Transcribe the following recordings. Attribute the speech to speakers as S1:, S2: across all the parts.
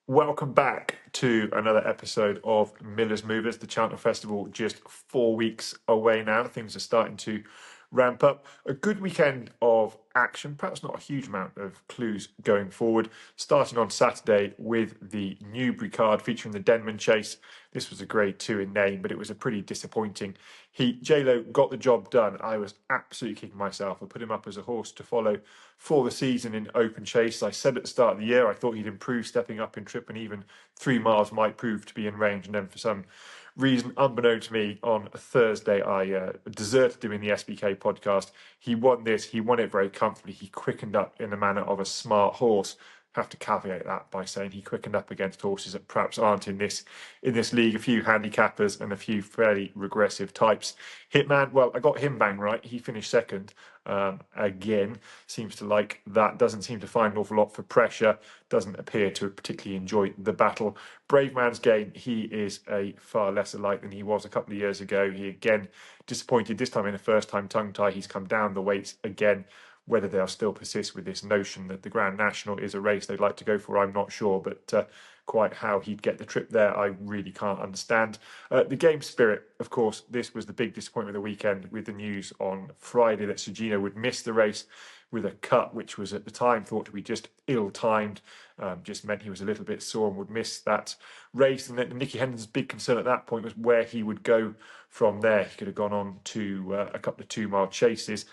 S1: Welcome back to another episode of Millers Movers. The Cheltenham Festival just 4 weeks away now. Things are starting to ramp up. A good weekend of action, perhaps not a huge amount of clues going forward. Starting on Saturday with the Newbury card featuring the Denman Chase. This was a grade 2 in name, but it was a pretty disappointing heat. J-Lo got the job done. I was absolutely kicking myself. I put him up as a horse to follow for the season in open chase. I said at the start of the year I thought he'd improve stepping up in trip, and even 3 miles might prove to be in range. And then for some reason, unbeknown to me, on a Thursday, I deserted him in the SBK podcast. He won this. He won it very comfortably. He quickened up in the manner of a smart horse. Have to caveat that by saying he quickened up against horses that perhaps aren't in this league. A few handicappers and a few fairly regressive types. Hitman, well, I got him bang right. He finished second. Again, seems to like that. Doesn't seem to find an awful lot for pressure. Doesn't appear to particularly enjoy the battle. Brave Man's Game, he is a far lesser light than he was a couple of years ago. He again disappointed, this time in a first-time tongue tie. He's come down the weights again. Whether they'll still persist with this notion that the Grand National is a race they'd like to go for, I'm not sure. But quite how he'd get the trip there, I really can't understand. The game spirit, of course, this was the big disappointment of the weekend with the news on Friday that Sergino would miss the race with a cut, which was at the time thought to be just ill-timed. Just meant he was a little bit sore and would miss that race. And then Nicky Hendon's big concern at that point was where he would go from there. He could have gone on to a couple of 2-mile chases.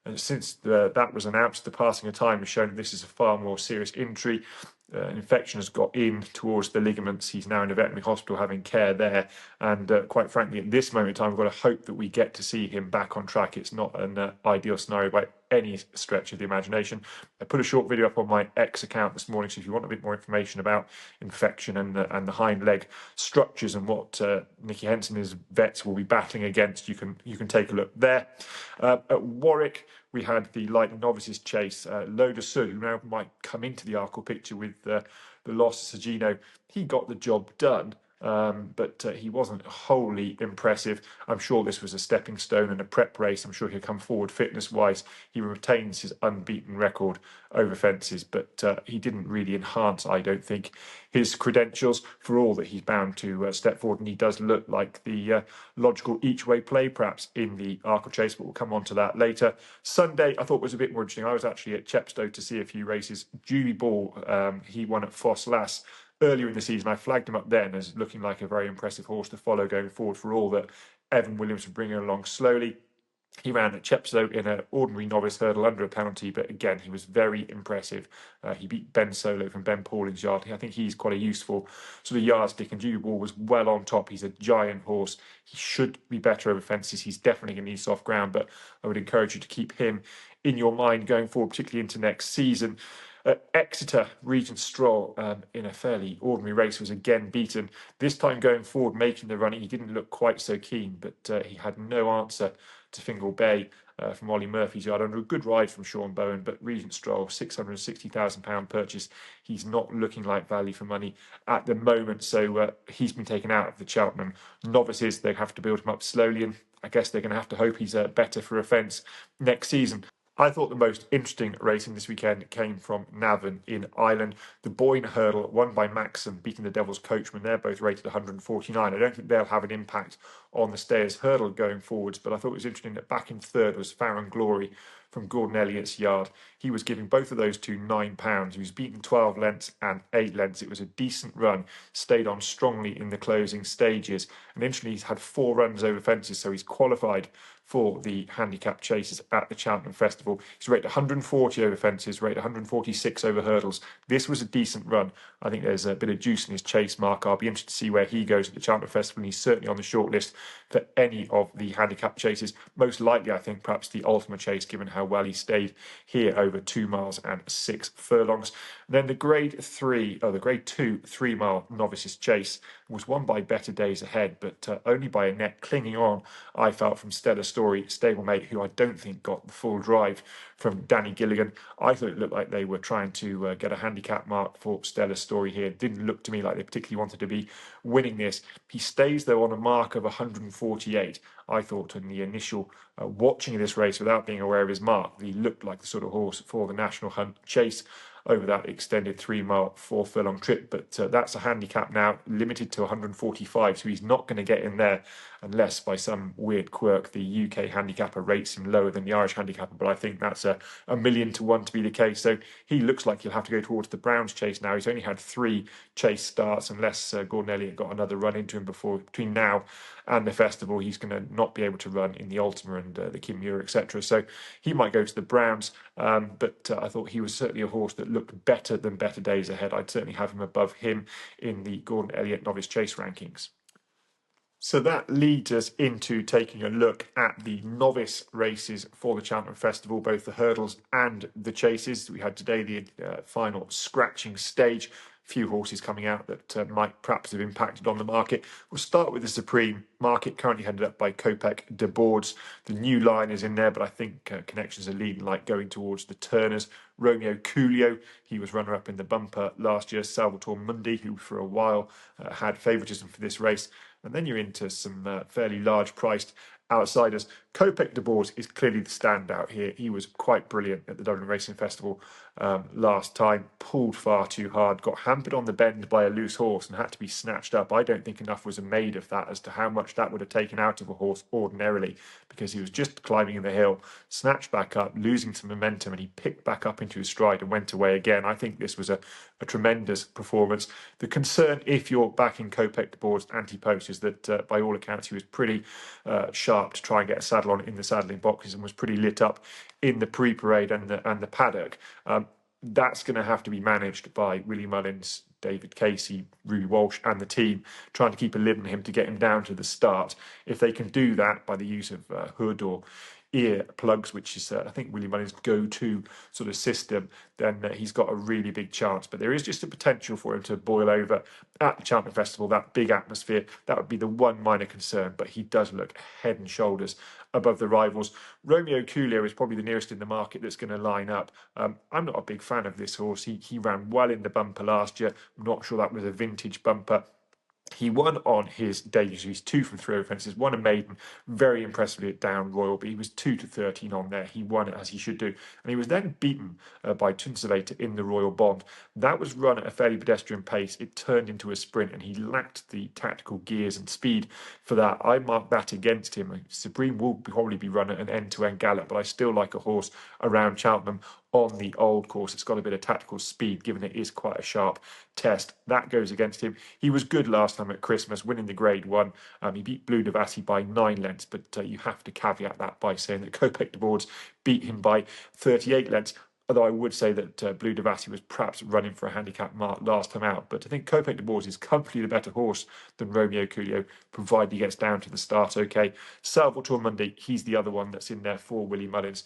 S1: And since that was announced, the passing of time has shown that this is a far more serious injury. An infection has got in towards the ligaments. He's now in a veterinary hospital having care there. And quite frankly, at this moment in time, we've got to hope that we get to see him back on track. It's not an ideal scenario by any stretch of the imagination. I put a short video up on my X account this morning, so if you want a bit more information about infection and the hind leg structures and what Nicky Henson and his vets will be battling against, you can take a look there. At Warwick, we had the Light Novices Chase. Loda Sud, who now might come into the Arkle picture with the loss of Sergino, he got the job done. But he wasn't wholly impressive. I'm sure this was a stepping stone and a prep race. I'm sure he'll come forward fitness-wise. He retains his unbeaten record over fences, but he didn't really enhance, I don't think, his credentials for all that he's bound to step forward. And he does look like the logical each-way play, perhaps, in the Arkle Chase, but we'll come on to that later. Sunday, I thought was a bit more interesting. I was actually at Chepstow to see a few races. Julie Ball, he won at Foss Lass earlier in the season. I flagged him up then as looking like a very impressive horse to follow going forward for all that Evan Williams would bring him along slowly. He ran at Chepstow in an ordinary novice hurdle under a penalty, but again, he was very impressive. He beat Ben Solo from Ben Pauling's yard. I think he's quite a useful sort of yardstick, and Judy Ball was well on top. He's a giant horse. He should be better over fences. He's definitely going to need soft ground, but I would encourage you to keep him in your mind going forward, particularly into next season. Exeter, Regent Stroll, in a fairly ordinary race, was again beaten. This time going forward, making the running, he didn't look quite so keen, but he had no answer to Fingal Bay from Ollie Murphy's yard under a good ride from Sean Bowen. But Regent Stroll, £660,000 purchase. He's not looking like value for money at the moment, so he's been taken out of the Cheltenham Novices. They have to build him up slowly, and I guess they're going to have to hope he's better for a fence next season. I thought the most interesting racing this weekend came from Navan in Ireland. The Boyne Hurdle, won by Maxim, beating the Devil's Coachman. They're both rated 149. I don't think they'll have an impact on the Stayers Hurdle going forwards, but I thought it was interesting that back in third was Farron Glory from Gordon Elliott's yard. He was giving both of those two £9. He was beaten 12 lengths and 8 lengths. It was a decent run, stayed on strongly in the closing stages. And interestingly, he's had 4 runs over fences, so he's qualified for the handicap chases at the Cheltenham Festival. He's rated 140 over fences, rated 146 over hurdles. This was a decent run. I think there's a bit of juice in his chase mark. I'll be interested to see where he goes at the Cheltenham Festival, and he's certainly on the shortlist for any of the handicap chases. Most likely, I think, perhaps the Ultima Chase, given how well he stayed here over 2 miles and 6 furlongs. And then the Grade 2 3-mile Novices Chase was won by Better Days Ahead, but only by a neck clinging on, I felt, from Stellar Story stablemate, who I don't think got the full drive from Danny Gilligan. I thought it looked like they were trying to get a handicap mark for Stellar Story here. It didn't look to me like they particularly wanted to be winning this. He stays, though, on a mark of 148. I thought in the initial watching this race, without being aware of his mark, he looked like the sort of horse for the National Hunt Chase. over that extended 3-mile, 4-furlong trip. But that's a handicap now, limited to 145, so he's not going to get in there unless by some weird quirk the UK handicapper rates him lower than the Irish handicapper. But I think that's a 1,000,000 to 1 to be the case. So he looks like he'll have to go towards the Browns Chase now. He's only had 3 chase starts, unless Gordon Elliott got another run into him between now and the festival. He's going to not be able to run in the Ultima and the Kim Muir, etc. So he might go to the Browns. But I thought he was certainly a horse that looked better than better days ahead. I'd certainly have him above him in the Gordon Elliott Novice Chase rankings. So that leads us into taking a look at the novice races for the Cheltenham Festival, both the hurdles and the chases. We had today the final scratching stage. Few horses coming out that might perhaps have impacted on the market. We'll start with the Supreme market, currently headed up by Kopek de Boards. The new line is in there, but I think connections are leading like going towards the Turners. Romeo Coolio, he was runner-up in the bumper last year. Salvatore Mundi, who for a while had favouritism for this race. And then you're into some fairly large-priced outsiders. Kopek de Boards is clearly the standout here. He was quite brilliant at the Dublin Racing Festival last time, pulled far too hard, got hampered on the bend by a loose horse and had to be snatched up. I don't think enough was made of that as to how much that would have taken out of a horse ordinarily, because he was just climbing in the hill, snatched back up, losing some momentum, and he picked back up into his stride and went away again. I think this was a tremendous performance. The concern, if you're backing Kopek de Boards ante-post, is that by all accounts he was pretty sharp to try and get a saddle on in the saddling boxes and was pretty lit up in the pre-parade and the paddock. That's going to have to be managed by Willie Mullins, David Casey, Ruby Walsh and the team, trying to keep a lid on him to get him down to the start. If they can do that by the use of hood or ear plugs, which is I think Willie Mullins' go-to sort of system, then he's got a really big chance. But there is just a potential for him to boil over at the Cheltenham Festival, that big atmosphere. That would be the one minor concern, but he does look head and shoulders above the rivals. Romeo Coolio is probably the nearest in the market that's going to line up. I'm not a big fan of this horse. He ran well in the bumper last year. I'm not sure that was a vintage bumper. He won on his debut, so he's 2 from 3 fences, won a maiden very impressively at Down Royal, but he was 2 to 13 on there. He won it as he should do. And he was then beaten by Tunsevator in the Royal Bond. That was run at a fairly pedestrian pace. It turned into a sprint, and he lacked the tactical gears and speed for that. I mark that against him. Supreme will probably be run at an end-to-end gallop, but I still like a horse around Cheltenham on the old course. It's got a bit of tactical speed, given it is quite a sharp test. That goes against him. He was good last time at Christmas, winning the Grade 1. He beat Blue Devassi by 9 lengths, but you have to caveat that by saying that Kopek de Boards beat him by 38 lengths. Although I would say that Blue Devassi was perhaps running for a handicap mark last time out. But I think Kopek de Boards is comfortably the better horse than Romeo Coolio, provided he gets down to the start okay. Salvatore Mundi, he's the other one that's in there for Willie Mullins.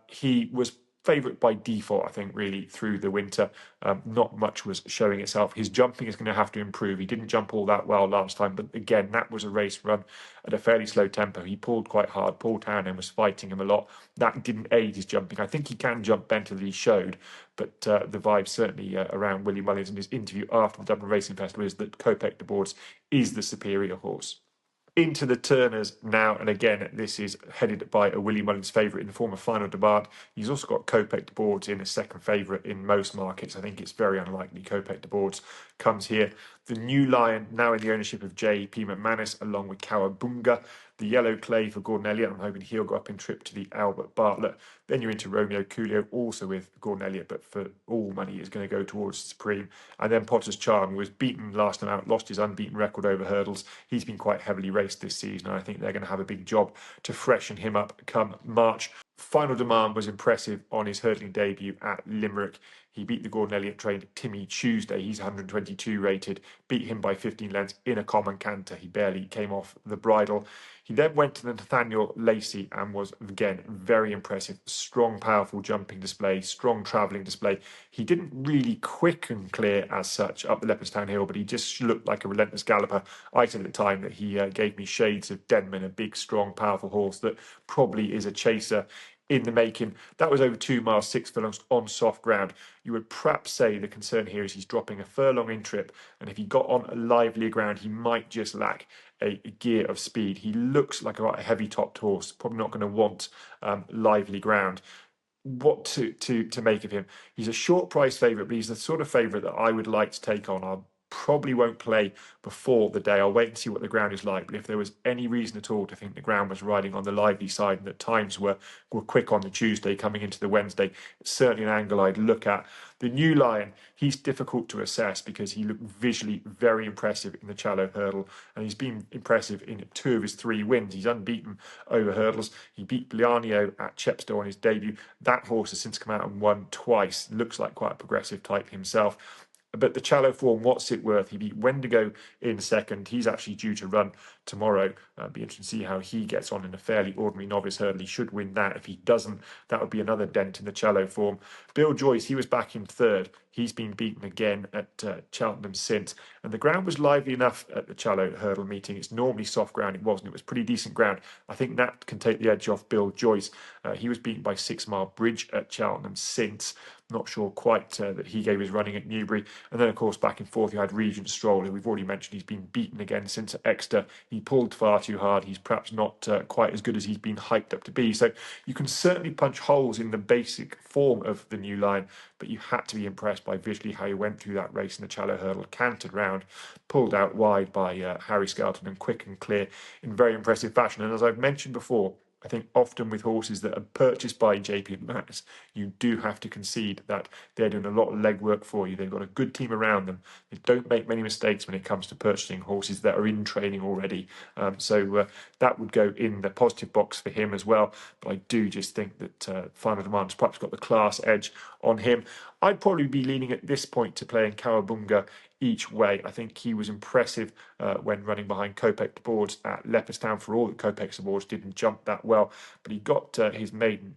S1: He was favourite by default, I think, really, through the winter. Not much was showing itself. His jumping is going to have to improve. He didn't jump all that well last time, but again, that was a race run at a fairly slow tempo. He pulled quite hard. Paul Townend was fighting him a lot. That didn't aid his jumping. I think he can jump better than he showed, but the vibe certainly around Willie Mullins in his interview after the Dublin Racing Festival is that Kopek de Boards is the superior horse. Into the Turners now, and again, this is headed by a Willie Mullins favourite in the form of Final Demand. He's also got Kopek de Boards in a second favourite in most markets. I think it's very unlikely Kopek de Boards comes here. The New Lion, now in the ownership of J.P. McManus, along with Cowabunga. The Yellow Clay for Gordon Elliott. I'm hoping he'll go up in trip to the Albert Bartlett. Then you're into Romeo Coolio, also with Gordon Elliott, but for all money is going to go towards Supreme. And then Potter's Charm, who was beaten last time out, lost his unbeaten record over hurdles. He's been quite heavily raced this season, and I think they're going to have a big job to freshen him up come March. Final Demand was impressive on his hurdling debut at Limerick. He beat the Gordon Elliott trained Timmy Tuesday. He's 122 rated, beat him by 15 lengths in a common canter. He barely came off the bridle. He then went to the Nathaniel Lacey and was, again, very impressive. Strong, powerful jumping display, strong travelling display. He didn't really quick and clear as such up the Leopardstown Hill, but he just looked like a relentless galloper. I said at the time that he gave me shades of Denman, a big, strong, powerful horse that probably is a chaser in the making. That was over 2 miles, 6 furlongs on soft ground. You would perhaps say the concern here is he's dropping a furlong in trip, and if he got on a livelier ground, he might just lack a gear of speed. He looks like a heavy topped horse, probably not going to want lively ground. what to make of him. He's a short price favourite, but he's the sort of favourite that I would like to take on. I probably won't play before the day. I'll wait and see what the ground is like. But if there was any reason at all to think the ground was riding on the lively side and that times were quick on the Tuesday coming into the Wednesday, it's certainly an angle I'd look at. The new Lion, he's difficult to assess because he looked visually very impressive in the Challow hurdle, and he's been impressive in 2 of his 3 wins. He's unbeaten over hurdles. He beat Blianio at Chepstow on his debut. That horse has since come out and won twice. Looks like quite a progressive type himself. But the Challow form, what's it worth? He beat Wendigo in second. He's actually due to run tomorrow. Be interesting to see how he gets on in a fairly ordinary novice hurdle. He should win that. If he doesn't, that would be another dent in the Challow form. Bill Joyce, he was back in third. He's been beaten again at Cheltenham since. And the ground was lively enough at the Challow hurdle meeting. It's normally soft ground. It wasn't. It was pretty decent ground. I think that can take the edge off Bill Joyce. He was beaten by 6 Mile Bridge at Cheltenham since. Not sure quite that he gave his running at Newbury. And then, of course, back and forth, you had Regent Stroll, who we've already mentioned. He's been beaten again since at Exeter. He pulled far too hard. He's perhaps not quite as good as he's been hyped up to be. So you can certainly punch holes in the basic form of the new Lion, but you had to be impressed by visually how he went through that race in the Challow hurdle, cantered round, pulled out wide by Harry Skelton, and quick and clear in very impressive fashion. And as I've mentioned before, I think often with horses that are purchased by JP Max, you do have to concede that they're doing a lot of legwork for you. They've got a good team around them. They don't make many mistakes when it comes to purchasing horses that are in training already. So that would go in the positive box for him as well. But I do just think that Final Demand's perhaps got the class edge on him. I'd probably be leaning at this point to playing Cowabunga each way. I think he was impressive when running behind Kopek boards at Leopardstown. For all that Kopek's boards didn't jump that well, but he got his maiden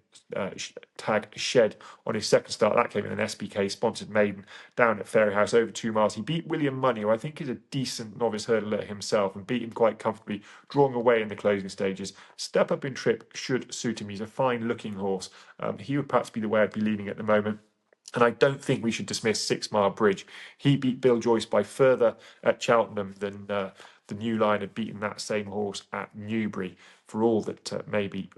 S1: tag shed on his second start. That came in an SBK sponsored maiden down at Fairyhouse over 2 miles. He beat William Money, who I think is a decent novice hurdler himself, and beat him quite comfortably, drawing away in the closing stages. Step Up in Trip should suit him. He's a fine looking horse. He would perhaps be the way I'd be leaning at the moment. And I don't think we should dismiss 6 Mile Bridge. He beat Bill Joyce by further at Cheltenham than the new Lion had beaten that same horse at Newbury. For all that maybe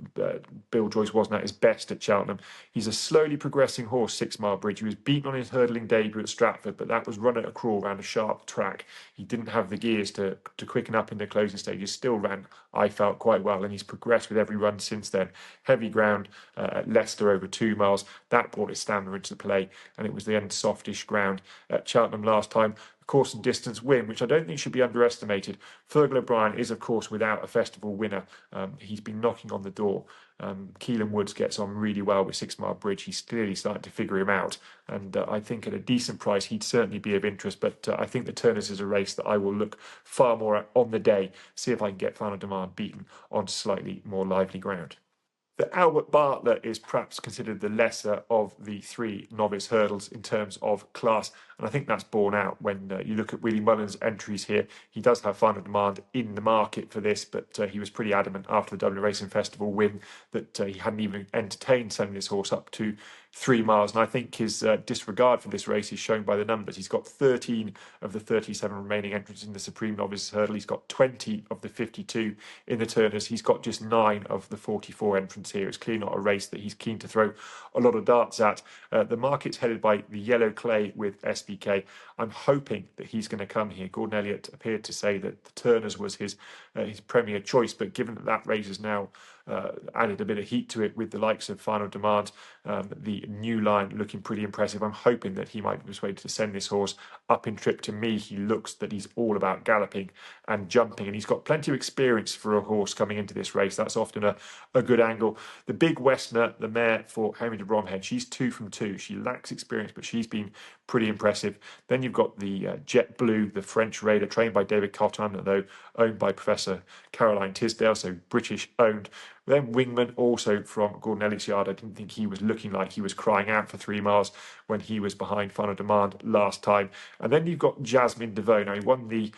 S1: Bill Joyce wasn't at his best at Cheltenham, he's a slowly progressing horse, 6 Mile Bridge. He was beaten on his hurdling debut at Stratford, but that was run at a crawl around a sharp track. He didn't have the gears to quicken up in the closing stages. Still ran, I felt, quite well, and he's progressed with every run since then. Heavy ground at Leicester over 2 miles. That brought his stamina into play, and it was the end softish ground at Cheltenham last time. Course and distance win, which I don't think should be underestimated. Fergal O'Brien is, of course, without a festival winner. He's been knocking on the door. Keelan Woods gets on really well with 6 Mile Bridge. He's clearly starting to figure him out. And I think at a decent price, he'd certainly be of interest. But I think the Turners is a race that I will look far more at on the day, see if I can get Final Demand beaten on slightly more lively ground. The Albert Bartlett is perhaps considered the lesser of the 3 novice hurdles in terms of class, and I think that's borne out when you look at Willie Mullins' entries here. He does have Final Demand in the market for this, but he was pretty adamant after the Dublin Racing Festival win that he hadn't even entertained sending this horse up to 3 miles, and I think his disregard for this race is shown by the numbers. He's got 13 of the 37 remaining entrants in the Supreme Novice Hurdle. He's got 20 of the 52 in the Turners. He's got just 9 of the 44 entrants here. It's clearly not a race that he's keen to throw a lot of darts at. The market's headed by the yellow clay with SBK. I'm hoping that he's going to come here. Gordon Elliott appeared to say that the Turners was his premier choice, but given that race has now added a bit of heat to it with the likes of Final Demand, the new Lion looking pretty impressive, I'm hoping that he might be persuaded to send this horse up in trip. To me, he looks that he's all about galloping and jumping, and he's got plenty of experience for a horse coming into this race. That's often a good angle. The Big Westerner, the mare for Henry de Bromhead, she's 2 from 2. She lacks experience, but she's been pretty impressive. Then you've got the Jet Blue, the French Raider, trained by David Cotton, though owned by Professor Caroline Tisdale, so British owned. Then Wingman, also from Gordon Elliott's yard. I didn't think he was looking like he was crying out for 3 miles when he was behind Final Demand last time. And then you've got Jasmine DeVoe. Now, he won the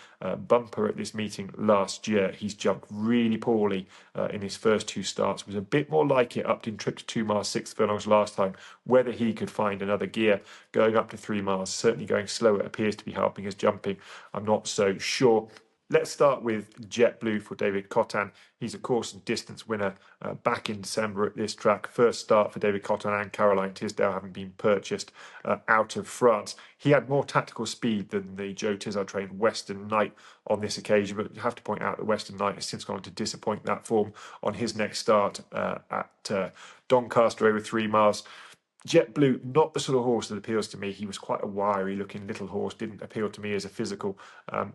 S1: bumper at this meeting last year. He's jumped really poorly in his first 2 starts. Was a bit more like it, upped in trip to 2 miles, 6 furlongs last time. Whether he could find another gear going up to 3 miles, certainly going slower, appears to be helping his jumping. I'm not so sure. Let's start with Jet Blue for David Cotton. He's a course and distance winner back in December at this track. First start for David Cotton and Caroline Tisdale, having been purchased out of France. He had more tactical speed than the Joe Tizard trained Western Knight on this occasion, but you have to point out that Western Knight has since gone on to disappoint that form on his next start at Doncaster over 3 miles. Jet Blue, not the sort of horse that appeals to me. He was quite a wiry looking little horse, didn't appeal to me as a physical.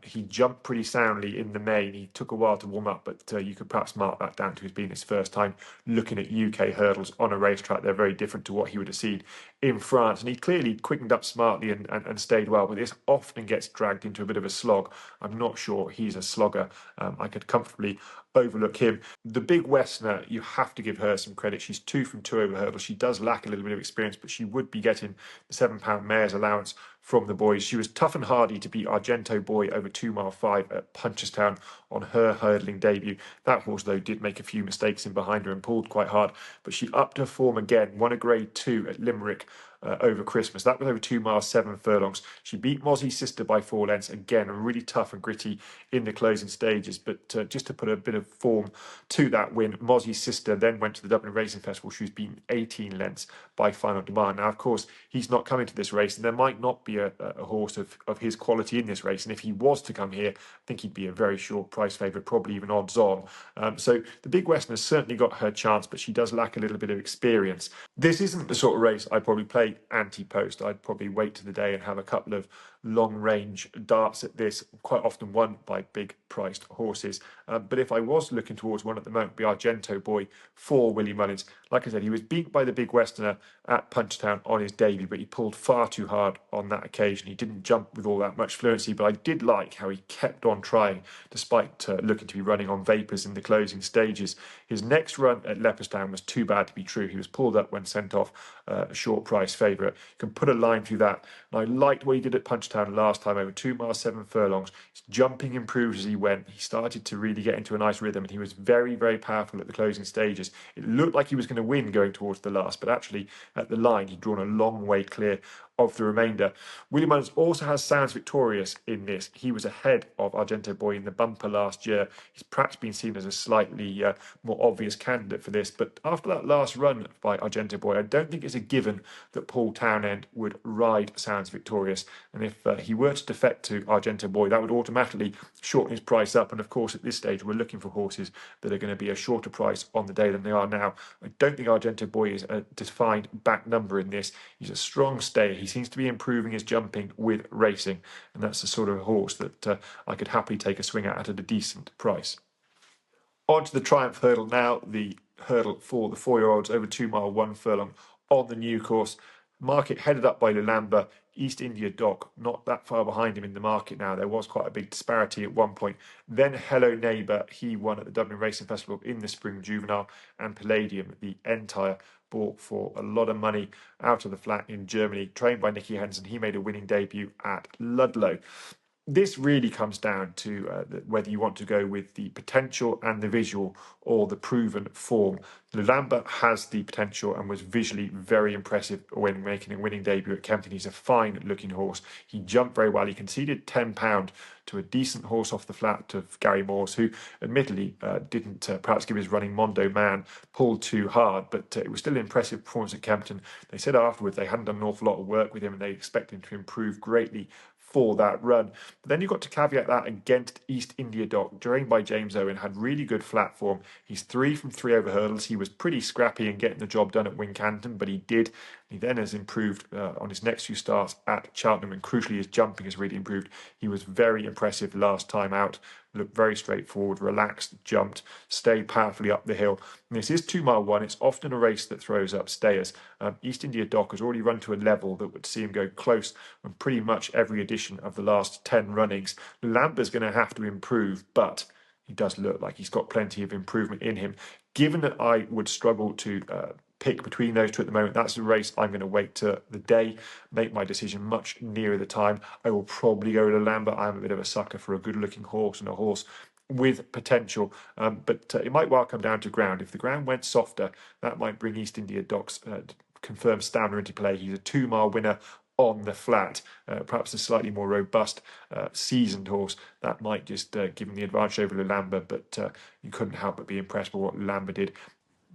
S1: He jumped pretty soundly in the main. He took a while to warm up, but you could perhaps mark that down to his being his first time looking at UK hurdles on a racetrack. They're very different to what he would have seen in France. And he clearly quickened up smartly and stayed well, but this often gets dragged into a bit of a slog. I'm not sure he's a slogger. I could comfortably overlook him. The big Westerner, you have to give her some credit. She's 2 from 2 over hurdles. She does lack a little bit of experience, but she would be getting the £7 mare's allowance from the boys. She was tough and hardy to beat Argento Boy over 2 mile 5 at Punchestown on her hurdling debut. That horse, though, did make a few mistakes in behind her and pulled quite hard, but she upped her form again, won a grade 2 at Limerick over Christmas. That was over 2 miles 7 furlongs. She beat Mozzie's Sister by 4 lengths, again really tough and gritty in the closing stages, but just to put a bit of form to that win, Mozzie's Sister then went to the Dublin Racing Festival. She was beaten 18 lengths by Final Demand. Now, of course, he's not coming to this race, and there might not be a horse of his quality in this race, and if he was to come here, I think he'd be a very short price favourite, probably even odds on. So the Big Western has certainly got her chance, but she does lack a little bit of experience. This isn't the sort of race I'd probably play ante-post. I'd probably wait to the day and have a couple of long-range darts at this, quite often won by big-priced horses. But if I was looking towards one at the moment, be Argento Boy for Willie Mullins. Like I said, he was beat by the Big Westerner at Punchestown on his debut, but he pulled far too hard on that occasion. He didn't jump with all that much fluency, but I did like how he kept on trying, despite looking to be running on vapours in the closing stages. His next run at Leopardstown was too bad to be true. He was pulled up when sent off a short price favourite. You can put a line through that. And I liked what he did at Punchestown last time over 2 miles 7 furlongs. His jumping improved as he went. He started to really get into a nice rhythm, and he was very, very powerful at the closing stages. It looked like he was going to win going towards the last, but actually at the line he'd drawn a long way clear of the remainder. Willie Mullins also has Sounds Victorious in this. He was ahead of Argento Boy in the bumper last year. He's perhaps been seen as a slightly more obvious candidate for this, but after that last run by Argento Boy, I don't think it's a given that Paul Townend would ride Sounds Victorious, and if he were to defect to Argento Boy, that would automatically shorten his price up, and of course at this stage we're looking for horses that are going to be a shorter price on the day than they are now. I don't think Argento Boy is a defined back number in this. He's a strong stayer. He seems to be improving his jumping with racing, and that's the sort of horse that I could happily take a swing at a decent price. On to the Triumph Hurdle now, the hurdle for the 4-year-olds over 2 mile 1 furlong on the new course. Market headed up by Lulamba. East India Dock not that far behind him in the market now. There was quite a big disparity at one point. Then Hello Neighbour, he won at the Dublin Racing Festival in the Spring Juvenile, and Palladium, the Entire, bought for a lot of money out of the flat in Germany, trained by Nicky Henson. He made a winning debut at Ludlow. This really comes down to whether you want to go with the potential and the visual or the proven form. Lulamba has the potential and was visually very impressive when making a winning debut at Kempton. He's a fine-looking horse. He jumped very well. He conceded £10 to a decent horse off the flat of Gary Moore's, who admittedly didn't perhaps give his running Mondo Man pull too hard, but it was still an impressive performance at Kempton. They said afterwards they hadn't done an awful lot of work with him and they expect him to improve greatly for that run. But then you've got to caveat that against East India Dock, trained by James Owen, had really good flat form. He's 3 from 3 over hurdles. He was pretty scrappy in getting the job done at Wincanton, but he did. He then has improved on his next few starts at Cheltenham, and crucially his jumping has really improved. He was very impressive last time out. Looked very straightforward, relaxed, jumped, stayed powerfully up the hill. And this is 2 mile 1. It's often a race that throws up stayers. East India Dock has already run to a level that would see him go close on pretty much every edition of the last 10 runnings. Lamber's going to have to improve, but he does look like he's got plenty of improvement in him. Given that I would struggle to pick between those two at the moment, that's a race I'm going to wait to the day, make my decision much nearer the time. I will probably go to Lambert. I'm a bit of a sucker for a good looking horse and a horse with potential, but it might well come down to ground. If the ground went softer, that might bring East India Dock's confirmed stamina into play. He's a 2 mile winner on the flat. Perhaps a slightly more robust, seasoned horse that might just give him the advantage over Lulamba, but you couldn't help but be impressed by what Lulamba did.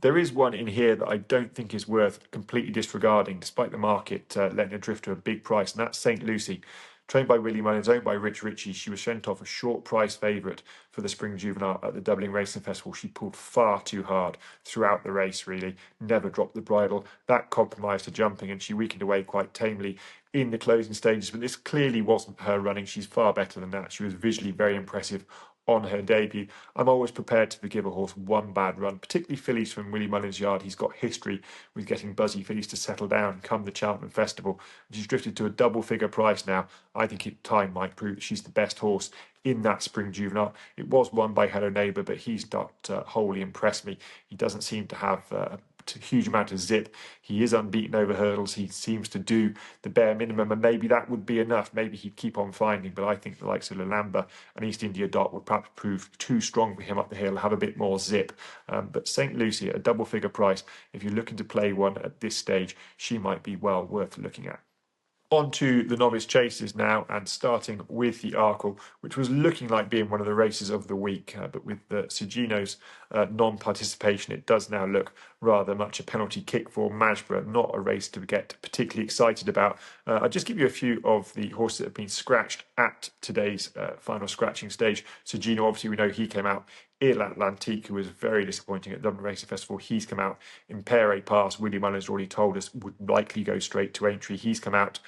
S1: There is one in here that I don't think is worth completely disregarding, despite the market letting her drift to a big price, and that's St. Lucy. Trained by Willie Mullins, owned by Rich Ritchie, she was sent off a short price favourite for the Spring Juvenile at the Dublin Racing Festival. She pulled far too hard throughout the race, really, never dropped the bridle. That compromised her jumping, and she weakened away quite tamely in the closing stages. But this clearly wasn't her running. She's far better than that. She was visually very impressive on her debut. I'm always prepared to forgive a horse one bad run, particularly fillies from Willie Mullins' yard. He's got history with getting buzzy fillies to settle down come the Cheltenham Festival. She's drifted to a double figure price now. I think time might prove that she's the best horse in that Spring Juvenile. It was won by Hello Neighbour, but he's not wholly impressed me. He doesn't seem to have a huge amount of zip. He is unbeaten over hurdles. He seems to do the bare minimum, and maybe that would be enough. Maybe he'd keep on finding, but I think the likes of Lulamba and East India Dot would perhaps prove too strong for him up the hill, have a bit more zip. But St. Lucy at a double figure price, if you're looking to play one at this stage, she might be well worth looking at. On to the Novice Chases now, and starting with the Arkle, which was looking like being one of the races of the week, but with the Sugino's non-participation, it does now look rather much a penalty kick for Majborough, not a race to get particularly excited about. I'll just give you a few of the horses that have been scratched at today's final scratching stage. Sugino, obviously, we know he came out. Il Atlantique, who was very disappointing at the Dublin Racing Festival, he's come out. Impere Pass, Willie Mullins already told us, would likely go straight to Aintree. He's come out,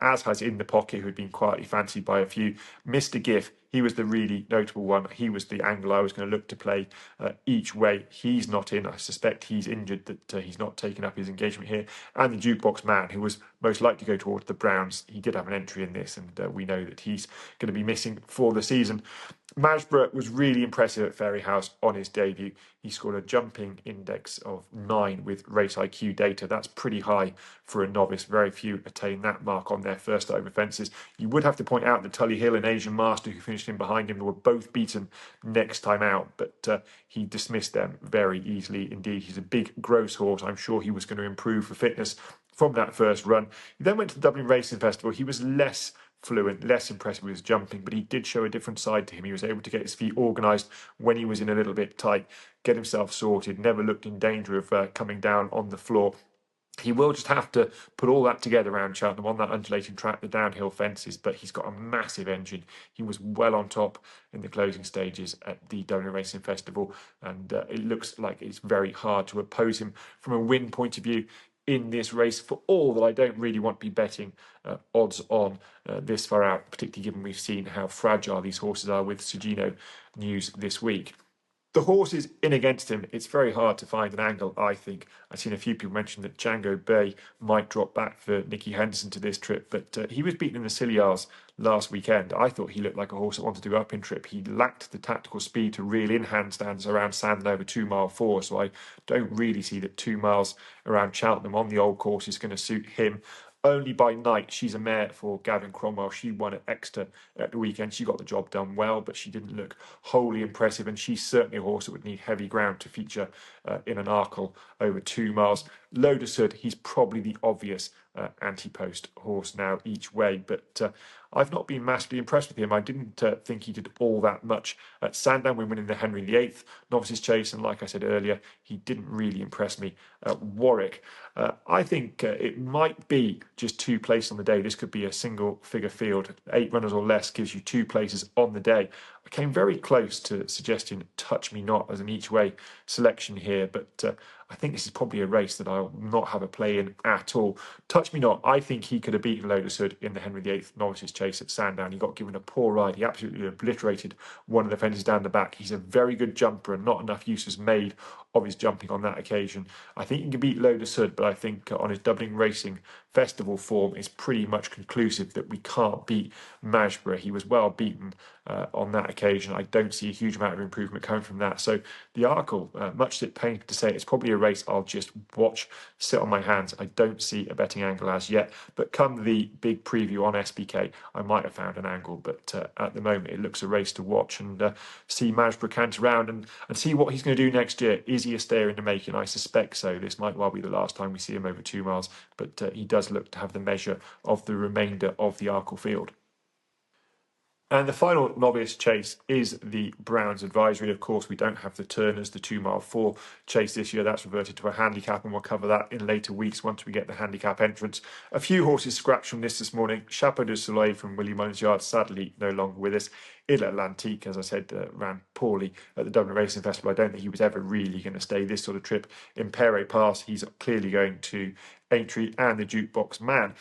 S1: as has In the Pocket, who had been quietly fancied by a few. Mr. Giff, he was the really notable one. He was the angle I was going to look to play each way. He's not in. I suspect he's injured, that he's not taken up his engagement here. And the Jukebox Man, who was most likely to go towards the Browns, he did have an entry in this, and we know that he's going to be missing for the season. Majborough was really impressive at Fairyhouse on his debut. He scored a jumping index of 9 with race IQ data. That's pretty high for a novice. Very few attain that mark on their first over fences. You would have to point out that Tully Hill and Asian Master, who finished in behind him, were both beaten next time out, but he dismissed them very easily indeed. He's a big, gross horse. I'm sure he was going to improve for fitness from that first run. He then went to the Dublin Racing Festival. He was less fluent, less impressive with his jumping, but he did show a different side to him. He was able to get his feet organised when he was in a little bit tight, get himself sorted, never looked in danger of coming down on the floor. He will just have to put all that together around Cheltenham on that undulating track, the downhill fences, but he's got a massive engine. He was well on top in the closing stages at the Dublin Racing Festival, and it looks like it's very hard to oppose him from a win point of view in this race, for all that I don't really want to be betting odds on this far out, particularly given we've seen how fragile these horses are with Sugino news this week. The horses in against him, it's very hard to find an angle, I think. I've seen a few people mention that Django Bay might drop back for Nicky Henderson to this trip, but he was beaten in the Scilliars last weekend. I thought he looked like a horse that wanted to go up in trip. He lacked the tactical speed to reel in handstands around Sandon over 2 mile 4, so I don't really see that 2 miles around Cheltenham on the old course is going to suit him. Only by Night, she's a mare for Gavin Cromwell. She won at Exeter at the weekend. She got the job done well, but she didn't look wholly impressive, and she's certainly a horse that would need heavy ground to feature in an Arkle over 2 miles. Lotus Hood, he's probably the obvious ante-post horse now each way, but I've not been massively impressed with him. I didn't think he did all that much at Sandown when winning the Henry VIII Novices Chase, and like I said earlier, he didn't really impress me at Warwick. I think it might be just 2 places on the day. This could be a single figure field. 8 runners or less gives you 2 places on the day. I came very close to suggesting Touch Me Not as an each way selection here, but I think this is probably a race that I'll not have a play in at all. Touch Me Not, I think he could have beaten Lotus Hood in the Henry VIII Novices Chase at Sandown. He got given a poor ride. He absolutely obliterated one of the fences down the back. He's a very good jumper, and not enough use was made of his jumping on that occasion. I think he can beat Lotus Hood, but I think on his Dublin Racing Festival form, it's pretty much conclusive that we can't beat Majborough. He was well beaten on that occasion. I don't see a huge amount of improvement coming from that. So the Arkle, much as it pains to say, it's probably a race I'll just watch, sit on my hands. I don't see a betting angle as yet, but come the big preview on SBK, I might have found an angle, but at the moment it looks a race to watch and see Majborough cant around and see what he's going to do next year. Is he a stayer in the making? I suspect so. This might well be the last time we see him over 2 miles, but he does look to have the measure of the remainder of the Arkle field. And the final novice chase is the Browns Advisory. Of course, we don't have the Turners, the 2 mile 4 chase this year. That's reverted to a handicap, and we'll cover that in later weeks once we get the handicap entrance. A few horses scratched from this morning. Chapeau de Soleil from Willie Mullins Yard, sadly no longer with us. Il Atlantique, as I said, ran poorly at the Dublin Racing Festival. I don't think he was ever really going to stay this sort of trip. In Pere Pass, he's clearly going to Aintree, and the Jukebox Man.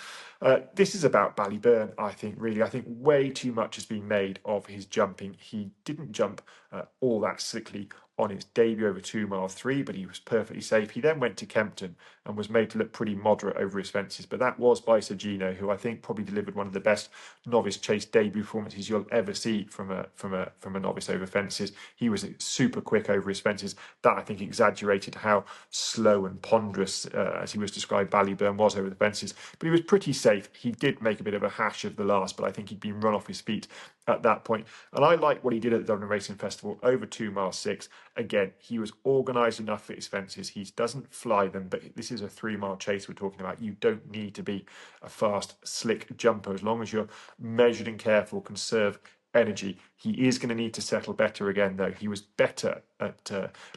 S1: This is about Ballyburn, I think, really. I think way too much has been made of his jumping. He didn't jump all that slickly on his debut over 2 mile 3, but he was perfectly safe. He then went to Kempton and was made to look pretty moderate over his fences, but that was by Sir Gino, who I think probably delivered one of the best novice chase debut performances you'll ever see from a novice over fences. He was super quick over his fences. That, I think, exaggerated how slow and ponderous, as he was described, Ballyburn was over the fences, but he was pretty safe. He did make a bit of a hash of the last, but I think he'd been run off his feet at that point. And I like what he did at the Dublin Racing Festival over 2 mile 6. Again, he was organised enough for his fences. He doesn't fly them, but this is a 3 mile chase we're talking about. You don't need to be a fast, slick jumper. As long as you're measured and careful, conserve energy. He is going to need to settle better again, though. He was better at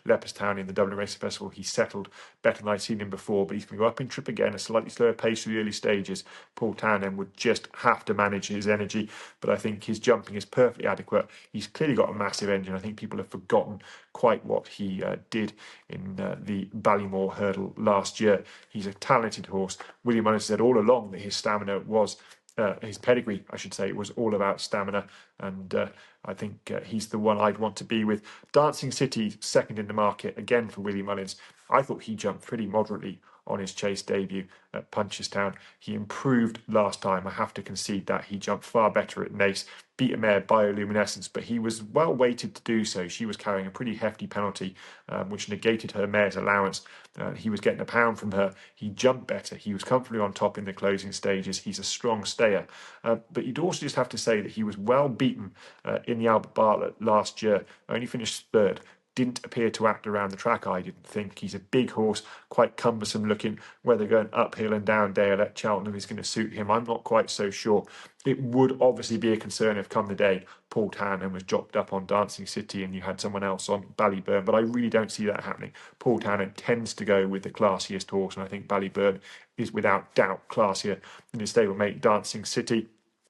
S1: Leopardstown in the Dublin Racing Festival. He settled better than I'd seen him before, but he's going to go up in trip again, a slightly slower pace for the early stages. Paul Townend would just have to manage his energy, but I think his jumping is perfectly adequate. He's clearly got a massive engine. I think people have forgotten quite what he did in the Ballymore hurdle last year. He's a talented horse. William Mullins said all along that his stamina was his pedigree, I should say, was all about stamina, and I think he's the one I'd want to be with. Dancing City, second in the market, again for Willie Mullins. I thought he jumped pretty moderately on his chase debut at Punchestown. He improved last time, I have to concede that. He jumped far better at Nace, beat a mare Bioluminescence, but he was well weighted to do so. She was carrying a pretty hefty penalty, which negated her mare's allowance. He was getting £1 from her. He jumped better. He was comfortably on top in the closing stages. He's a strong stayer. But you'd also just have to say that he was well beaten in the Albert Bartlett last year, only finished third. Didn't appear to act around the track, I didn't think. He's a big horse, quite cumbersome looking. Whether going uphill and down Dale at Cheltenham is going to suit him, I'm not quite so sure. It would obviously be a concern if come the day Paul Townend was jocked up on Dancing City and you had someone else on Ballyburn, but I really don't see that happening. Paul Townend tends to go with the classiest horse, and I think Ballyburn is without doubt classier than his stablemate Dancing City.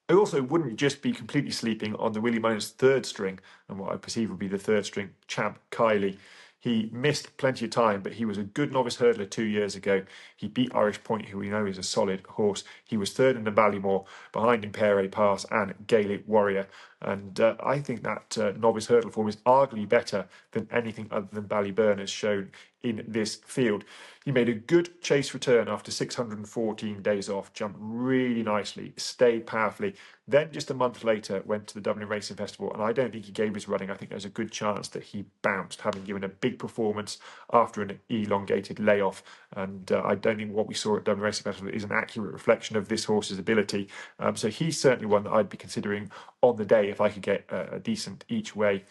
S1: I also wouldn't just be completely sleeping on the Willie Mullins third string and what I perceive would be the third string, Champ Kiley. He missed plenty of time, but he was a good novice hurdler 2 years ago. He beat Irish Point, who we know is a solid horse. He was third in the Ballymore, behind Impere Pass and Gaelic Warrior. And I think that novice hurdle form is arguably better than anything other than Ballyburn has shown in this field. He made a good chase return after 614 days off, jumped really nicely, stayed powerfully. Then just a month later went to the Dublin Racing Festival, and I don't think he gave his running. I think there's a good chance that he bounced, having given a big performance after an elongated layoff. And I don't think what we saw at Dublin Racing Festival is an accurate reflection of this horse's ability. So he's certainly one that I'd be considering on the day if I could get a decent each-way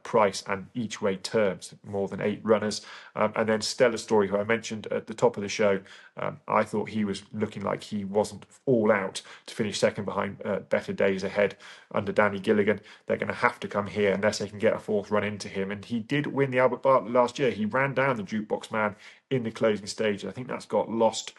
S1: price and each-way terms, more than 8 runners. And then Stellar Story, who I mentioned at the top of the show, I thought he was looking like he wasn't all out to finish second behind Better Days Ahead under Danny Gilligan. They're going to have to come here unless they can get a fourth run into him. And he did win the Albert Bartlett last year. He ran down the Jukebox Man in the closing stage. I think that's got lost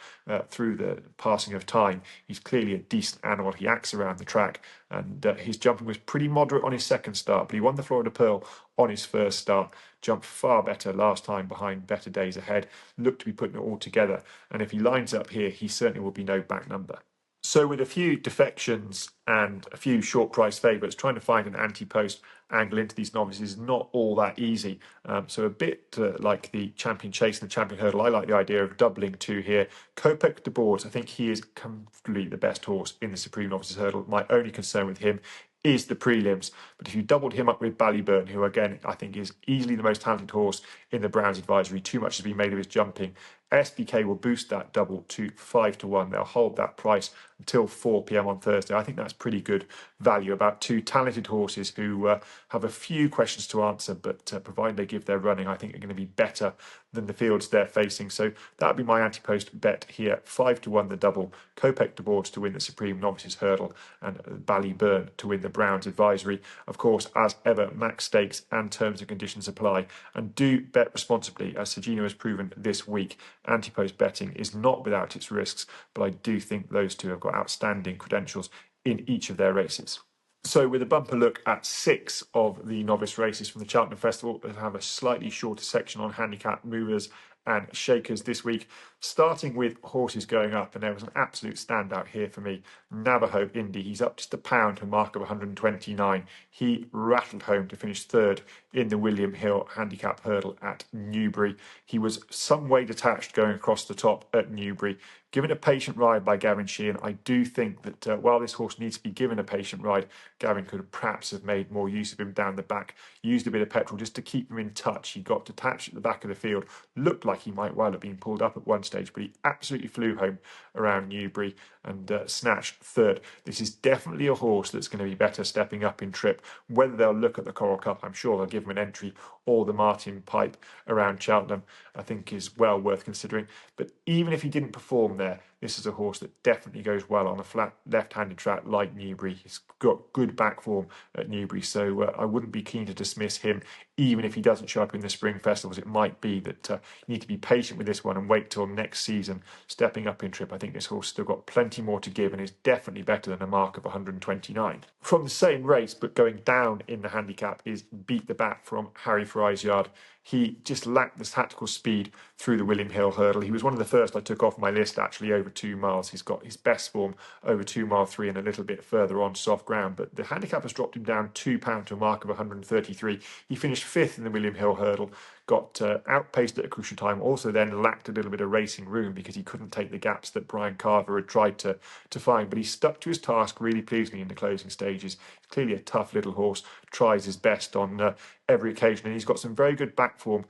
S1: through the passing of time. He's clearly a decent animal. He acts around the track, and his jumping was pretty moderate on his second start, but he won the Florida Pearl on his first start. Jumped far better last time behind Better Days Ahead. Looked to be putting it all together, and if he lines up here, he certainly will be no back number. So with a few defections and a few short price favourites, trying to find an ante-post angle into these novices is not all that easy. So a bit like the Champion Chase and the Champion Hurdle, I like the idea of doubling 2 here. Kopek de Boards, I think he is comfortably the best horse in the Supreme Novices Hurdle. My only concern with him is the prelims. But if you doubled him up with Ballyburn, who again I think is easily the most talented horse in the Browns Advisory, too much has been made of his jumping, SBK will boost that double to 5-1. They'll hold that price until 4 p.m. on Thursday. I think that's pretty good value. About two talented horses who have a few questions to answer, but provided they give their running, I think they're going to be better than the fields they're facing. So that would be my ante-post bet here. 5-1 the double. Kopek de Boards to win the Supreme Novices Hurdle, and Ballyburn to win the Browns Advisory. Of course, as ever, max stakes and terms and conditions apply. And do bet responsibly, as Sergino has proven this week. Ante-post betting is not without its risks, but I do think those two have got outstanding credentials in each of their races. So with a bumper look at 6 of the novice races from the Cheltenham Festival, we'll have a slightly shorter section on handicap movers and shakers this week, starting with horses going up, and there was an absolute standout here for me. Navajo Indy, he's up just £1 to a mark of 129. He rattled home to finish third in the William Hill Handicap Hurdle at Newbury. He was some way detached going across the top at Newbury. Given a patient ride by Gavin Sheehan, I do think that while this horse needs to be given a patient ride, Gavin could perhaps have made more use of him down the back, used a bit of petrol just to keep him in touch. He got detached at the back of the field, looked like he might well have been pulled up at one stage, but he absolutely flew home around Newbury and snatched third. This is definitely a horse that's going to be better stepping up in trip. Whether they'll look at the Coral Cup, I'm sure they'll give him an entry, or the Martin Pipe around Cheltenham, I think is well worth considering. But even if he didn't perform there, this is a horse that definitely goes well on a flat left-handed track like Newbury. He's got good back form at Newbury, so I wouldn't be keen to dismiss him, even if he doesn't show up in the spring festivals. It might be that you need to be patient with this one and wait till next season, stepping up in trip. I think this horse still got plenty more to give and is definitely better than a mark of 129. From the same race, but going down in the handicap, is Beat the Bat from Harry Fry's yard. He just lacked the tactical speed through the William Hill hurdle. He was one of the first I took off my list, actually, over 2 miles. He's got his best form over 2 mile 3 and a little bit further on soft ground, but the handicap has dropped him down £2 to a mark of 133. He finished 5th in the William Hill hurdle, got outpaced at a crucial time, also then lacked a little bit of racing room because he couldn't take the gaps that Brian Carver had tried to find, but he stuck to his task really pleasingly in the closing stages. He's clearly a tough little horse, tries his best on every occasion, and he's got some very good back form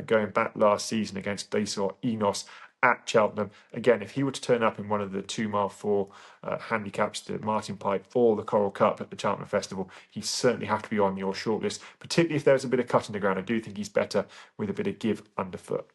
S1: going back last season against Desor Enos at Cheltenham. Again, if he were to turn up in one of the 2 mile 4 handicaps, the Martin Pipe or the Coral Cup at the Cheltenham Festival, he'd certainly have to be on your shortlist, particularly if there's a bit of cut in the ground. I do think he's better with a bit of give underfoot.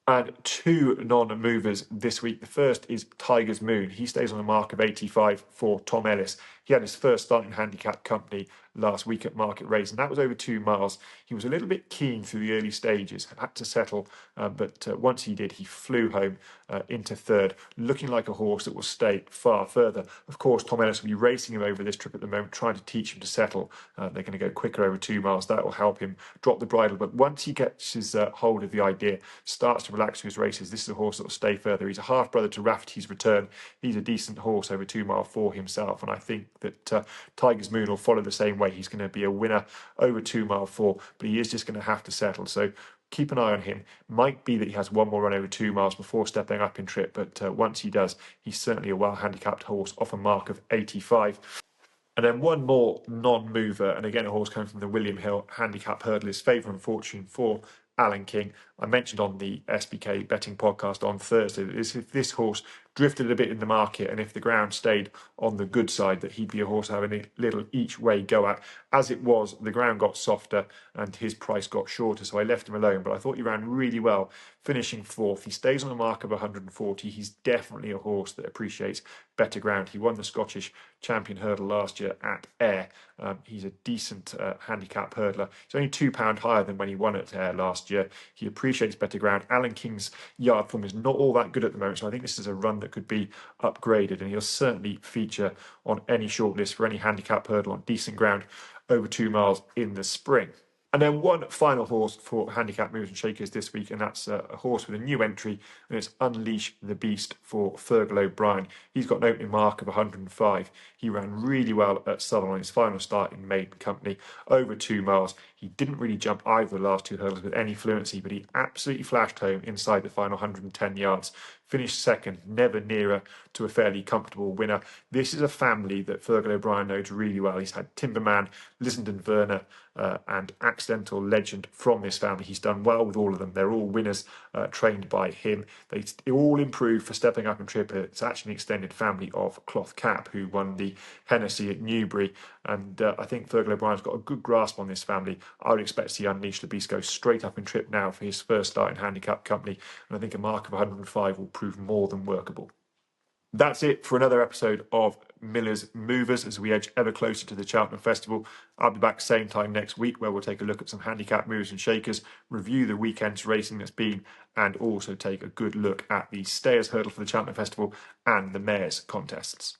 S1: And 2 non-movers this week. The first is Tiger's Moon. He stays on a mark of 85 for Tom Ellis. He had his first start in handicap company last week at Market Race, and that was over 2 miles. He was a little bit keen through the early stages, had to settle, but once he did, he flew home into third, looking like a horse that will stay far further. Of course, Tom Ellis will be racing him over this trip at the moment, trying to teach him to settle. They're going to go quicker over 2 miles. That will help him drop the bridle, but once he gets his hold of the idea, starts to relax his races, this is a horse that will stay further. He's a half-brother to Rafferty's Return. He's a decent horse over 2 mile 4 himself, and I think that Tiger's Moon will follow the same way. He's going to be a winner over 2 mile 4, but he is just going to have to settle. So keep an eye on him. Might be that he has one more run over 2 miles before stepping up in trip, but once he does, he's certainly a well-handicapped horse off a mark of 85. And then one more non-mover, and again a horse coming from the William Hill Handicap Hurdle, is Favour And Fortune for Alan King. I mentioned on the SBK betting podcast on Thursday that if this horse drifted a bit in the market and if the ground stayed on the good side, that he'd be a horse having a little each way go at. As it was, the ground got softer and his price got shorter, so I left him alone, but I thought he ran really well, finishing 4th. He stays on a mark of 140. He's definitely a horse that appreciates better ground. He won the Scottish Champion Hurdle last year at Ayr. He's a decent handicap hurdler. He's only £2 higher than when he won at Ayr last year. He appreciates better ground. Alan King's yard form is not all that good at the moment, so I think this is a run that could be upgraded, and he'll certainly feature on any shortlist for any handicap hurdle on decent ground over 2 miles in the spring. And then one final horse for Handicap Movers and Shakers this week, and that's a horse with a new entry, and it's Unleash the Beast for Fergal O'Brien. He's got an opening mark of 105. He ran really well at Southern on his final start in maiden company, over 2 miles. He didn't really jump either of the last 2 hurdles with any fluency, but he absolutely flashed home inside the final 110 yards. finished second, never nearer to a fairly comfortable winner. This is a family that Fergal O'Brien knows really well. He's had Timberman, Lissenden Werner, and Accidental Legend from this family. He's done well with all of them. They're all winners trained by him. They all improved for stepping up and trip. It's actually an extended family of Cloth Cap, who won the Hennessy at Newbury. And I think Fergal O'Brien's got a good grasp on this family. I would expect to see Unleashed the Beast go straight up in trip now for his first start in handicap company. And I think a mark of 105 will prove more than workable. That's it for another episode of Miller's Movers as we edge ever closer to the Cheltenham Festival. I'll be back same time next week where we'll take a look at some handicap movers and shakers, review the weekend's racing that's been, and also take a good look at the Stayers Hurdle for the Cheltenham Festival and the Mares contests.